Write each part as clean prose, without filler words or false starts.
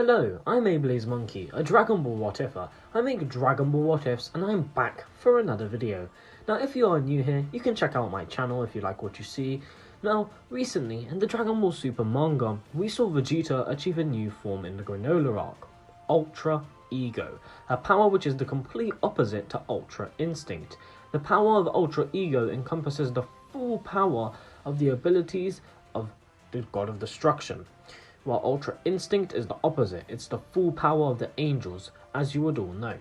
Hello, I'm Ablaze Monkey, a Dragon Ball What Ifer. I make Dragon Ball What Ifs and I'm back for another video. Now if you are new here, you can check out my channel if you like what you see. Now, recently, in the Dragon Ball Super manga, we saw Vegeta achieve a new form in the Granola arc, Ultra Ego, a power which is the complete opposite to Ultra Instinct. The power of Ultra Ego encompasses the full power of the abilities of the God of Destruction, while Ultra Instinct is the opposite. It's the full power of the angels, as you would all know.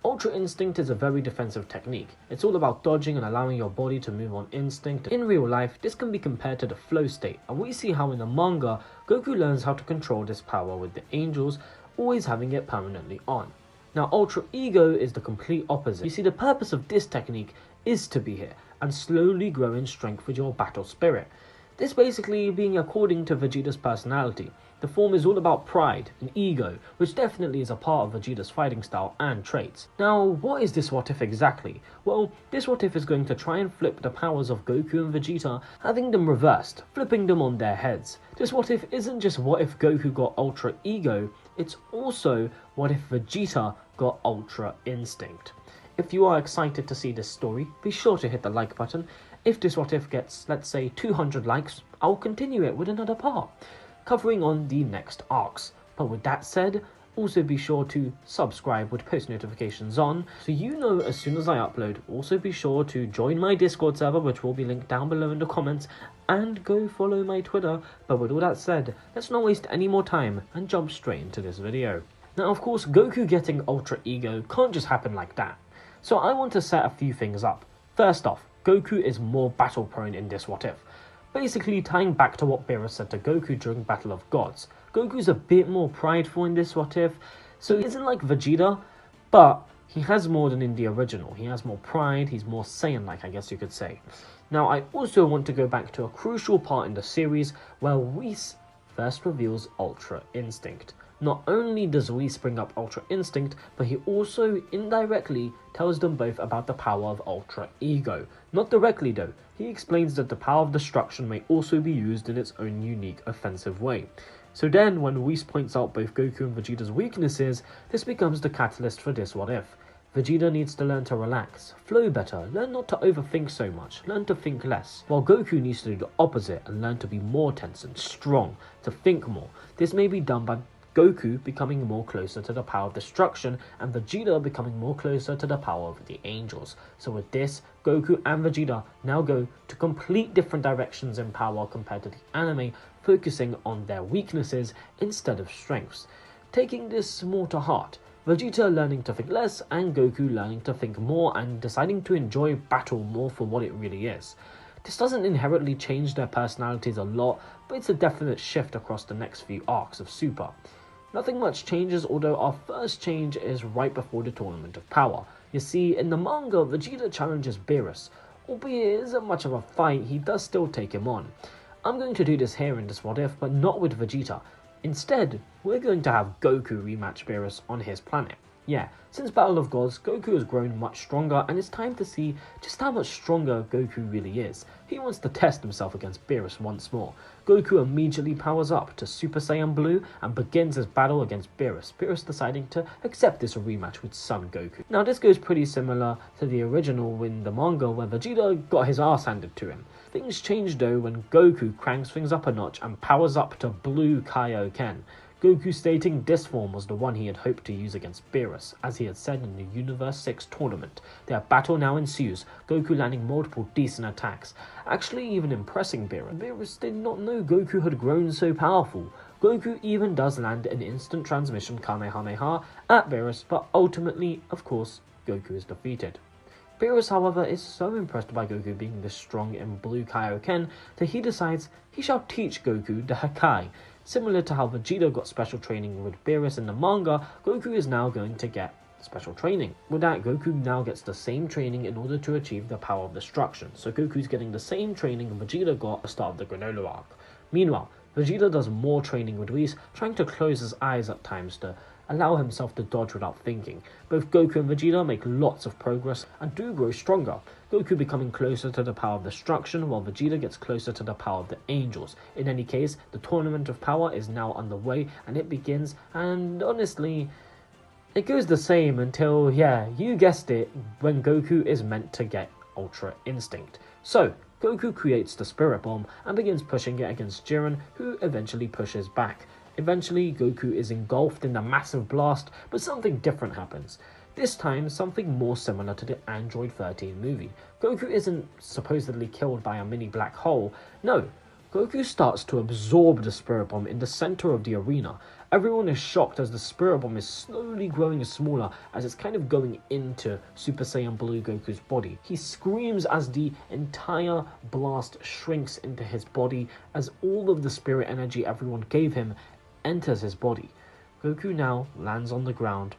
Ultra Instinct is a very defensive technique. It's all about dodging and allowing your body to move on instinct. In real life, this can be compared to the flow state, and we see how in the manga, Goku learns how to control this power with the angels always having it permanently on. Now, Ultra Ego is the complete opposite. You see, the purpose of this technique is to be here and slowly grow in strength with your battle spirit. This basically being according to Vegeta's personality. The form is all about pride and ego, which definitely is a part of Vegeta's fighting style and traits. Now, what is this what if exactly? Well, this what if is going to try and flip the powers of Goku and Vegeta, having them reversed, flipping them on their heads. This what if isn't just what if Goku got Ultra Ego, it's also what if Vegeta got Ultra Instinct. If you are excited to see this story, be sure to hit the like button. If this what if gets, let's say, 200 likes, I'll continue it with another part, covering on the next arcs. But with that said, also be sure to subscribe with post notifications on, so you know as soon as I upload. Also be sure to join my Discord server, which will be linked down below in the comments, and go follow my Twitter. But with all that said, let's not waste any more time and jump straight into this video. Now of course, Goku getting Ultra Ego can't just happen like that. So I want to set a few things up. First off, Goku is more battle prone in this what if. Basically tying back to what Beerus said to Goku during Battle of Gods. Goku's a bit more prideful in this what if, so he isn't like Vegeta, but he has more than in the original. He has more pride, he's more Saiyan-like, I guess you could say. Now I also want to go back to a crucial part in the series where Whis first reveals Ultra Instinct. Not only does Whis bring up Ultra Instinct, but he also indirectly tells them both about the power of Ultra Ego. Not directly though, he explains that the power of destruction may also be used in its own unique offensive way. So then, when Whis points out both Goku and Vegeta's weaknesses, this becomes the catalyst for this what if. Vegeta needs to learn to relax, flow better, learn not to overthink so much, learn to think less, while Goku needs to do the opposite and learn to be more tense and strong, to think more. This may be done by Goku becoming more closer to the power of destruction and Vegeta becoming more closer to the power of the angels. So with this, Goku and Vegeta now go to complete different directions in power compared to the anime, focusing on their weaknesses instead of strengths. Taking this more to heart, Vegeta learning to think less and Goku learning to think more and deciding to enjoy battle more for what it really is. This doesn't inherently change their personalities a lot, but it's a definite shift across the next few arcs of Super. Nothing much changes, although our first change is right before the Tournament of Power. You see, in the manga, Vegeta challenges Beerus. Albeit it isn't much of a fight, he does still take him on. I'm going to do this here in this what if, but not with Vegeta. Instead, we're going to have Goku rematch Beerus on his planet. Yeah, since Battle of Gods, Goku has grown much stronger, and it's time to see just how much stronger Goku really is. He wants to test himself against Beerus once more. Goku immediately powers up to Super Saiyan Blue and begins his battle against Beerus, Beerus deciding to accept this rematch with Son Goku. Now this goes pretty similar to the original in the manga where Vegeta got his ass handed to him. Things change though when Goku cranks things up a notch and powers up to Blue Kaioken. Goku stating this form was the one he had hoped to use against Beerus, as he had said in the Universe 6 tournament. Their battle now ensues, Goku landing multiple decent attacks, actually even impressing Beerus. Beerus did not know Goku had grown so powerful. Goku even does land an instant transmission Kamehameha at Beerus, but ultimately, of course, Goku is defeated. Beerus, however, is so impressed by Goku being this strong in Blue Kaioken that he decides he shall teach Goku the Hakai. Similar to how Vegeta got special training with Beerus in the manga, Goku is now going to get special training. With that, Goku now gets the same training in order to achieve the power of destruction. So Goku's getting the same training Vegeta got at the start of the Granola arc. Meanwhile, Vegeta does more training with Whis, trying to close his eyes at times to allow himself to dodge without thinking. Both Goku and Vegeta make lots of progress and do grow stronger, Goku becoming closer to the power of destruction while Vegeta gets closer to the power of the angels. In any case, the tournament of power is now underway and it begins, and honestly, it goes the same until, yeah, you guessed it, when Goku is meant to get Ultra Instinct. So, Goku creates the Spirit Bomb and begins pushing it against Jiren, who eventually pushes back. Eventually, Goku is engulfed in the massive blast, but something different happens. This time, something more similar to the Android 13 movie. Goku isn't supposedly killed by a mini black hole. No, Goku starts to absorb the Spirit Bomb in the center of the arena. Everyone is shocked as the Spirit Bomb is slowly growing smaller as it's kind of going into Super Saiyan Blue Goku's body. He screams as the entire blast shrinks into his body as all of the spirit energy everyone gave him enters his body. Goku now lands on the ground,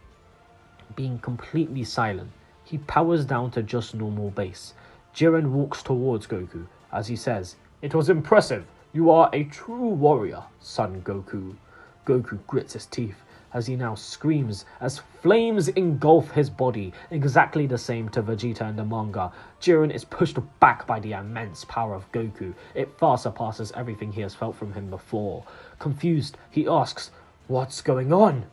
being completely silent. He powers down to just normal base. Jiren walks towards Goku as he says, "It was impressive. You are a true warrior, son Goku." Goku grits his teeth as he now screams as flames engulf his body, exactly the same to Vegeta in the manga. Jiren is pushed back by the immense power of Goku. It far surpasses everything he has felt from him before. Confused, he asks, "What's going on?"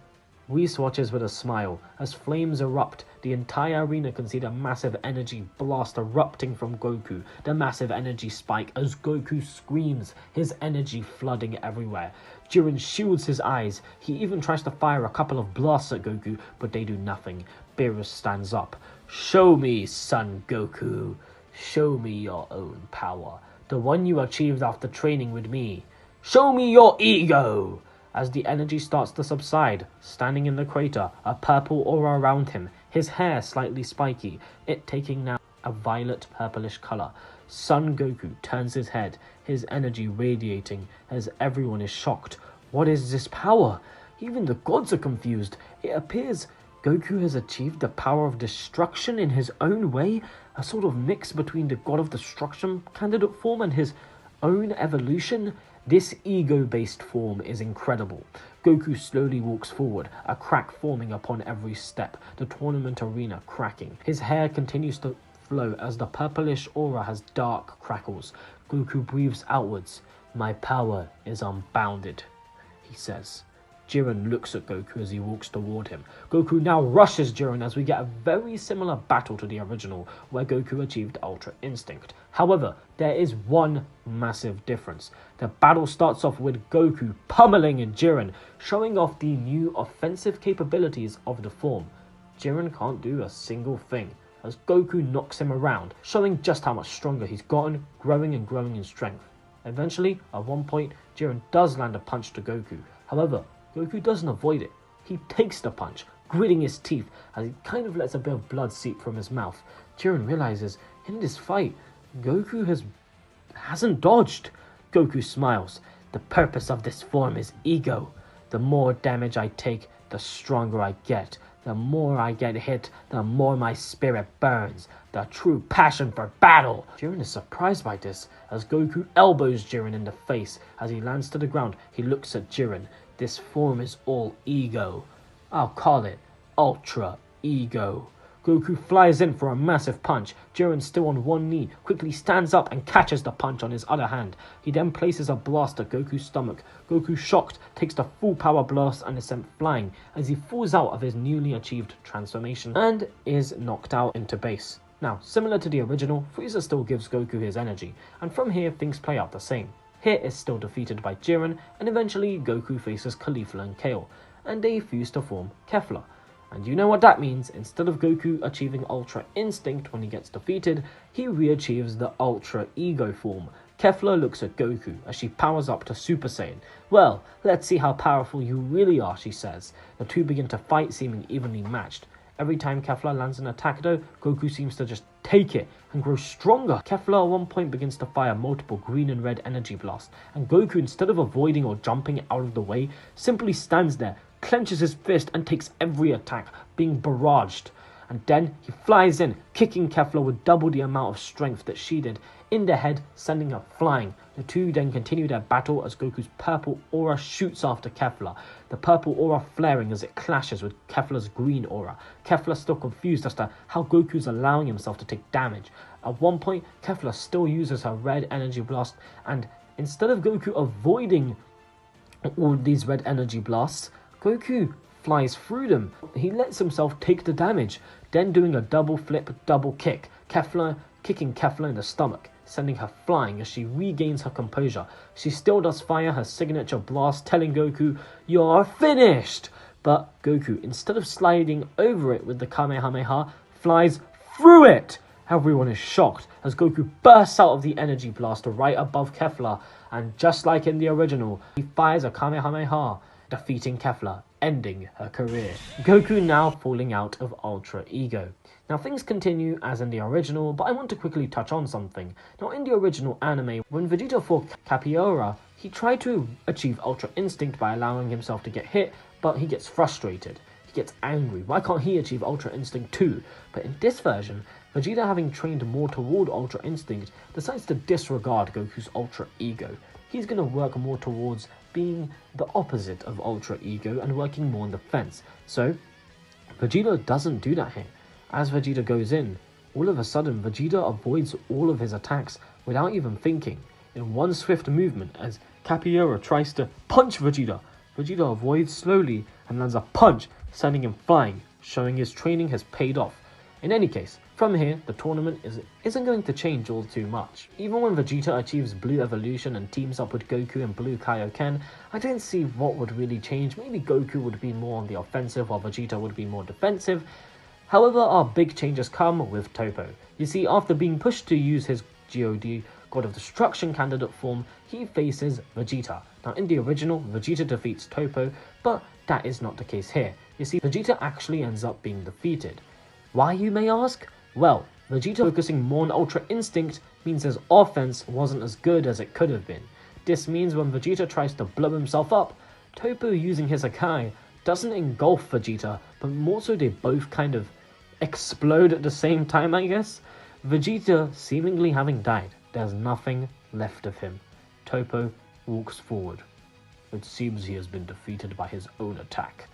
Whis watches with a smile. As flames erupt, the entire arena can see the massive energy blast erupting from Goku. The massive energy spike as Goku screams, his energy flooding everywhere. Jiren shields his eyes. He even tries to fire a couple of blasts at Goku, but they do nothing. Beerus stands up. "Show me, son Goku. Show me your own power. The one you achieved after training with me. Show me your ego!" As the energy starts to subside, standing in the crater, a purple aura around him, his hair slightly spiky, it taking now a violet purplish color. Son Goku turns his head, his energy radiating as everyone is shocked. What is this power? Even the gods are confused. It appears Goku has achieved the power of destruction in his own way, a sort of mix between the God of Destruction candidate form and his own evolution. This ego-based form is incredible. Goku slowly walks forward, a crack forming upon every step, the tournament arena cracking. His hair continues to flow as the purplish aura has dark crackles. Goku breathes outwards. "My power is unbounded," he says. Jiren looks at Goku as he walks toward him. Goku now rushes Jiren as we get a very similar battle to the original, where Goku achieved Ultra Instinct. However, there is one massive difference. The battle starts off with Goku pummeling Jiren, showing off the new offensive capabilities of the form. Jiren can't do a single thing, as Goku knocks him around, showing just how much stronger he's gotten, growing and growing in strength. Eventually, at one point, Jiren does land a punch to Goku. However, Goku doesn't avoid it. He takes the punch, gritting his teeth as he kind of lets a bit of blood seep from his mouth. Jiren realizes, in this fight, Goku hasn't dodged. Goku smiles. "The purpose of this form is ego. The more damage I take, the stronger I get. The more I get hit, the more my spirit burns. The true passion for battle." Jiren is surprised by this, as Goku elbows Jiren in the face. As he lands to the ground, he looks at Jiren. "This form is all ego. I'll call it Ultra Ego." Goku flies in for a massive punch. Jiren, still on one knee, quickly stands up and catches the punch on his other hand. He then places a blast at Goku's stomach. Goku, shocked, takes the full power blast and is sent flying as he falls out of his newly achieved transformation and is knocked out into base. Now, similar to the original, Frieza still gives Goku his energy, and from here things play out the same. Hit is still defeated by Jiren, and eventually Goku faces Caulifla and Kale, and they fuse to form Kefla. And you know what that means. Instead of Goku achieving Ultra Instinct when he gets defeated, he re-achieves the Ultra Ego form. Kefla looks at Goku as she powers up to Super Saiyan. "Well, let's see how powerful you really are," she says. The two begin to fight, seeming evenly matched. Every time Kefla lands an attack though, Goku seems to just take it and grow stronger. Kefla at one point begins to fire multiple green and red energy blasts, and Goku, instead of avoiding or jumping out of the way, simply stands there, clenches his fist and takes every attack, being barraged. and then he flies in, kicking Kefla with double the amount of strength that she did in the head, sending her flying. The two then continue their battle as Goku's purple aura shoots after Kefla, the purple aura flaring as it clashes with Kefla's green aura. Kefla still confused as to how Goku's allowing himself to take damage. At one point, Kefla still uses her red energy blast, and instead of Goku avoiding all these red energy blasts, Goku flies through them. He lets himself take the damage, then doing a double flip, double kick, kicking Kefla in the stomach, sending her flying as she regains her composure. She still does fire her signature blast, telling Goku, "You're finished!" But Goku, instead of sliding over it with the Kamehameha, flies through it! Everyone is shocked as Goku bursts out of the energy blaster right above Kefla, and just like in the original, he fires a Kamehameha, defeating Kefla, ending her career. Goku now falling out of Ultra Ego. Now things continue as in the original, but I want to quickly touch on something. Now in the original anime, when Vegeta fought Capiora, he tried to achieve Ultra Instinct by allowing himself to get hit, but he gets frustrated. He gets angry. Why can't he achieve Ultra Instinct too? But in this version, Vegeta, having trained more toward Ultra Instinct, decides to disregard Goku's Ultra Ego. He's going to work more towards being the opposite of Ultra Ego and working more on defense. So, Vegeta doesn't do that here. As Vegeta goes in, all of a sudden Vegeta avoids all of his attacks without even thinking. In one swift movement, as Capiora tries to punch Vegeta, Vegeta avoids slowly and lands a punch, sending him flying, showing his training has paid off. In any case, from here, the tournament isn't going to change all too much. Even when Vegeta achieves Blue Evolution and teams up with Goku and Blue Kaioken, I don't see what would really change. Maybe Goku would be more on the offensive while Vegeta would be more defensive. However, our big changes come with Toppo. You see, after being pushed to use his God, God of Destruction candidate form, he faces Vegeta. Now in the original, Vegeta defeats Toppo, but that is not the case here. You see, Vegeta actually ends up being defeated. Why, you may ask? Well, Vegeta focusing more on Ultra Instinct means his offense wasn't as good as it could have been. This means when Vegeta tries to blow himself up, Toppo using his Hakai doesn't engulf Vegeta, but more so they both kind of explode at the same time, I guess. Vegeta seemingly having died, there's nothing left of him. Toppo walks forward. It seems he has been defeated by his own attack.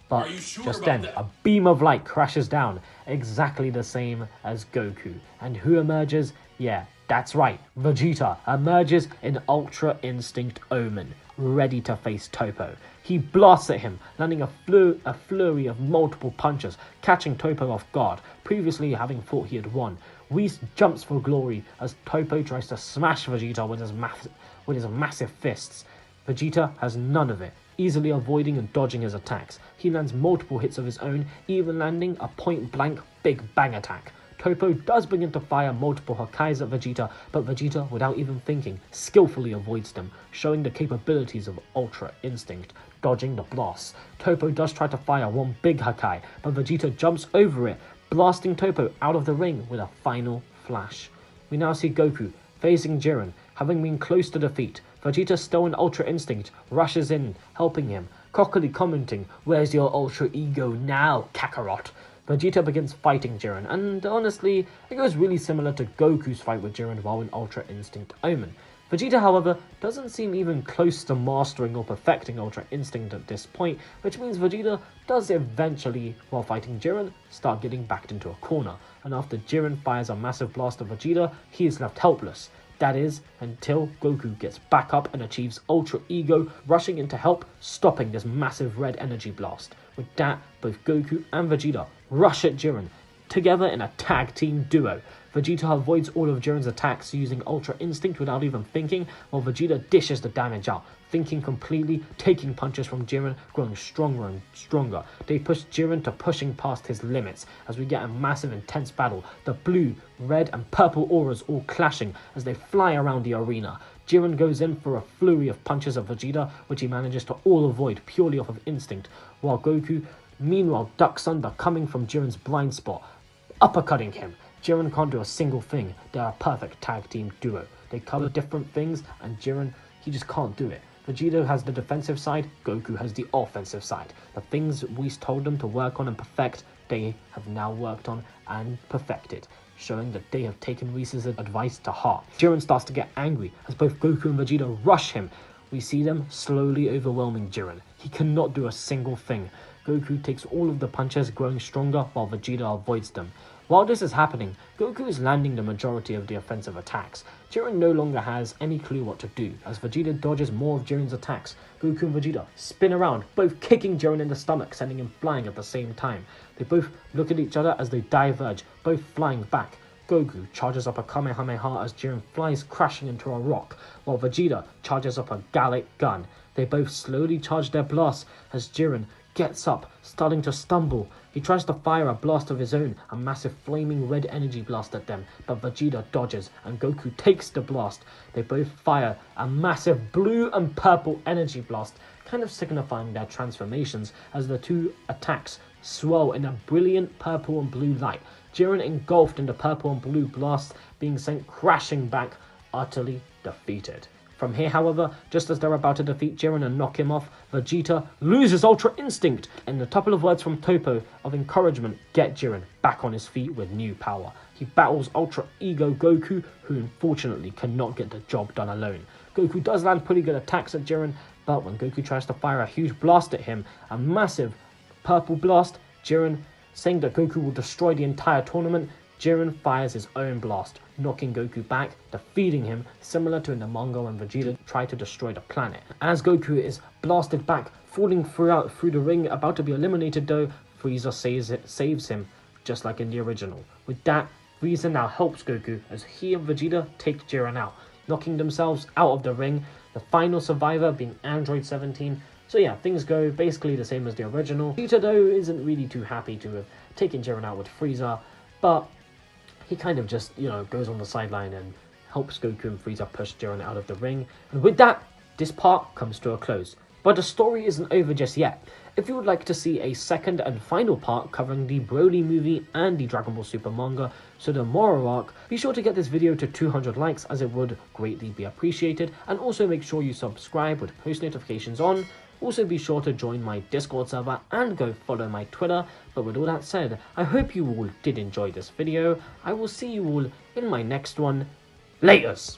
But just then, a beam of light crashes down, exactly the same as Goku. And who emerges? Yeah, that's right, Vegeta emerges in Ultra Instinct Omen, ready to face Toppo. He blasts at him, landing a flurry of multiple punches, catching Toppo off guard, previously having thought he had won. Whis jumps for glory as Toppo tries to smash Vegeta with his massive fists. Vegeta has none of it, easily avoiding and dodging his attacks. He lands multiple hits of his own, even landing a point-blank Big Bang attack. Toppo does begin to fire multiple Hakais at Vegeta, but Vegeta, without even thinking, skillfully avoids them, showing the capabilities of Ultra Instinct, dodging the blasts. Toppo does try to fire one big Hakai, but Vegeta jumps over it, blasting Toppo out of the ring with a final flash. We now see Goku facing Jiren, having been close to defeat. Vegeta, still in Ultra Instinct, rushes in, helping him, cockily commenting, "Where's your Ultra Ego now, Kakarot?" Vegeta begins fighting Jiren, and honestly, it goes really similar to Goku's fight with Jiren while in Ultra Instinct Omen. Vegeta, however, doesn't seem even close to mastering or perfecting Ultra Instinct at this point, which means Vegeta does eventually, while fighting Jiren, start getting backed into a corner, and after Jiren fires a massive blast at Vegeta, he is left helpless. That is, until Goku gets back up and achieves Ultra Ego, rushing in to help, stopping this massive red energy blast. With that, both Goku and Vegeta rush at Jiren, together in a tag team duo. Vegeta avoids all of Jiren's attacks using Ultra Instinct without even thinking, while Vegeta dishes the damage out, thinking completely, taking punches from Jiren, growing stronger and stronger. They push Jiren to pushing past his limits as we get a massive intense battle, the blue, red and purple auras all clashing as they fly around the arena. Jiren goes in for a flurry of punches of Vegeta, which he manages to all avoid purely off of instinct, while Goku meanwhile ducks under, coming from Jiren's blind spot, uppercutting him. Jiren can't do a single thing. They're a perfect tag team duo. They cover different things, and Jiren, he just can't do it. Vegeta has the defensive side, Goku has the offensive side. The things we told them to work on and perfect, they have now worked on and perfected, showing that they have taken Reese's advice to heart. Jiren starts to get angry as both Goku and Vegeta rush him. We see them slowly overwhelming Jiren. He cannot do a single thing. Goku takes all of the punches, growing stronger, while Vegeta avoids them. While this is happening, Goku is landing the majority of the offensive attacks. Jiren no longer has any clue what to do, as Vegeta dodges more of Jiren's attacks. Goku and Vegeta spin around, both kicking Jiren in the stomach, sending him flying at the same time. They both look at each other as they diverge, both flying back. Goku charges up a Kamehameha as Jiren flies crashing into a rock, while Vegeta charges up a Gallic gun. They both slowly charge their blasts as Jiren gets up, starting to stumble. He tries to fire a blast of his own, a massive flaming red energy blast at them, but Vegeta dodges and Goku takes the blast. They both fire a massive blue and purple energy blast, kind of signifying their transformations as the two attacks swirl in a brilliant purple and blue light. Jiren engulfed in the purple and blue blast, being sent crashing back, utterly defeated. From here, however, just as they're about to defeat Jiren and knock him off, Vegeta loses Ultra Instinct, and a couple of words from Toppo of encouragement get Jiren back on his feet with new power. He battles Ultra Ego Goku, who unfortunately cannot get the job done alone. Goku does land pretty good attacks at Jiren, but when Goku tries to fire a huge blast at him, a massive purple blast, Jiren saying that Goku will destroy the entire tournament, Jiren fires his own blast, knocking Goku back, defeating him, similar to in the manga when Vegeta tried to destroy the planet. As Goku is blasted back, falling through the ring, about to be eliminated though, Frieza saves him, just like in the original. With that, Frieza now helps Goku as he and Vegeta take Jiren out, knocking themselves out of the ring, the final survivor being Android 17. So yeah, things go basically the same as the original. Vegeta though isn't really too happy to have taken Jiren out with Frieza, but he kind of just, goes on the sideline and helps Goku and Frieza push Jiren out of the ring. And with that, this part comes to a close. But the story isn't over just yet. If you would like to see a second and final part covering the Broly movie and the Dragon Ball Super manga, so the Moro arc, be sure to get this video to 200 likes as it would greatly be appreciated. And also make sure you subscribe with post notifications on. Also be sure to join my Discord server and go follow my Twitter. But with all that said, I hope you all did enjoy this video. I will see you all in my next one. Laters!